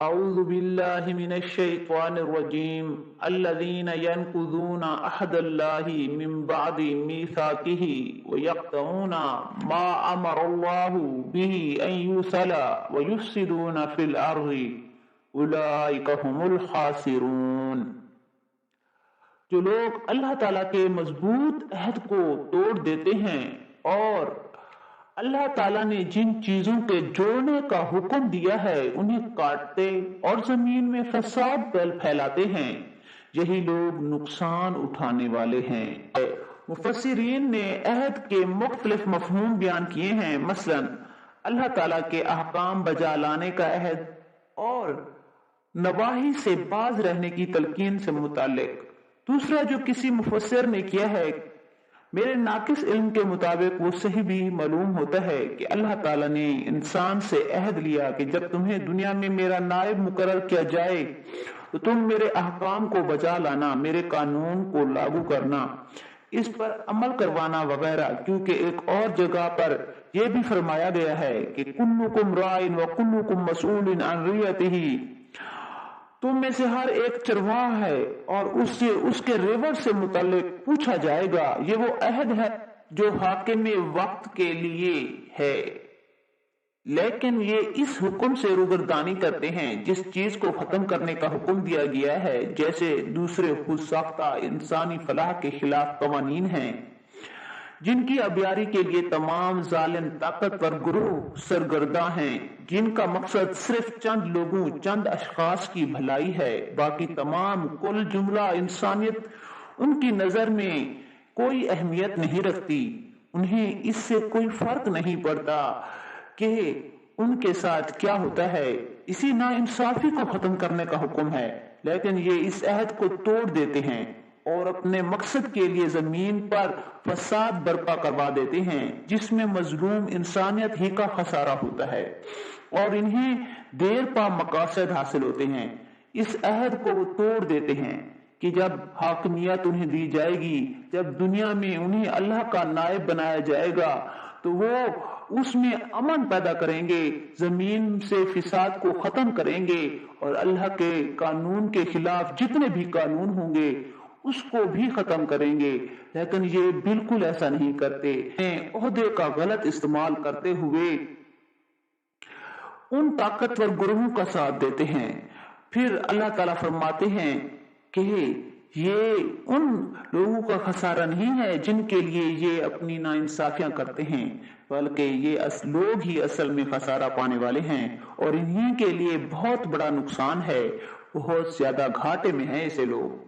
أعوذ بالله من الشيطان الرجيم الذين ينقضون عهد الله من بعد ميثاقه ويقطعون ما أمر الله به أن يوصل ويفسدون في الأرض أولئك هم الخاسرون۔ جو لوگ اللہ تعالیٰ کے مضبوط عہد کو توڑ دیتے ہیں اور اللہ تعالیٰ نے جن چیزوں کے جوڑنے کا حکم دیا ہے انہیں کاٹتے اور زمین میں فساد پھیلاتے ہیں، یہی لوگ نقصان اٹھانے والے ہیں۔ مفسرین نے عہد کے مختلف مفہوم بیان کیے ہیں، مثلا اللہ تعالیٰ کے احکام بجا لانے کا عہد اور نواہی سے باز رہنے کی تلقین سے متعلق۔ دوسرا جو کسی مفسر نے کیا ہے، میرے ناقص علم کے مطابق وہ صحیح بھی معلوم ہوتا ہے کہ اللہ تعالیٰ نے انسان سے عہد لیا کہ جب تمہیں دنیا میں میرا نائب مقرر کیا جائے تو تم میرے احکام کو بجا لانا، میرے قانون کو لاگو کرنا، اس پر عمل کروانا وغیرہ، کیونکہ ایک اور جگہ پر یہ بھی فرمایا گیا ہے کہ کلکم راعٍ وکلکم مسئول عن رعیتہ، تم میں سے ہر ایک چرواہ ہے اور اس کے ریوڑ سے متعلق پوچھا جائے گا۔ یہ وہ عہد ہے جو حاکم وقت کے لیے ہے، لیکن یہ اس حکم سے روگردانی کرتے ہیں جس چیز کو ختم کرنے کا حکم دیا گیا ہے، جیسے دوسرے خود ساختہ انسانی فلاح کے خلاف قوانین ہیں جن کی ابیاری کے لیے تمام ظالم طاقتور گروہ سرگرداں ہیں، جن کا مقصد صرف چند لوگوں، چند اشخاص کی بھلائی ہے، باقی تمام کل جملہ انسانیت ان کی نظر میں کوئی اہمیت نہیں رکھتی، انہیں اس سے کوئی فرق نہیں پڑتا کہ ان کے ساتھ کیا ہوتا ہے۔ اسی ناانصافی کو ختم کرنے کا حکم ہے، لیکن یہ اس عہد کو توڑ دیتے ہیں اور اپنے مقصد کے لیے زمین پر فساد برپا کروا دیتے ہیں جس میں مظلوم انسانیت ہی کا خسارہ ہوتا ہے اور انہیں دیر پا مقاصد حاصل ہوتے ہیں۔ اس عہد کو وہ توڑ دیتے ہیں کہ جب حاکمیت انہیں دی جائے گی، جب دنیا میں انہیں اللہ کا نائب بنایا جائے گا تو وہ اس میں امن پیدا کریں گے، زمین سے فساد کو ختم کریں گے اور اللہ کے قانون کے خلاف جتنے بھی قانون ہوں گے اس کو بھی ختم کریں گے، لیکن یہ بالکل ایسا نہیں کرتے، عہدے کا غلط استعمال کرتے ہوئے ان طاقتور گروہوں کا ساتھ دیتے ہیں۔ پھر اللہ تعالیٰ فرماتے ہیں کہ یہ ان لوگوں کا خسارہ نہیں ہے جن کے لیے یہ اپنی ناانصافیاں کرتے ہیں، بلکہ یہ لوگ ہی اصل میں خسارہ پانے والے ہیں اور انہی کے لیے بہت بڑا نقصان ہے، بہت زیادہ گھاٹے میں ہیں ایسے لوگ۔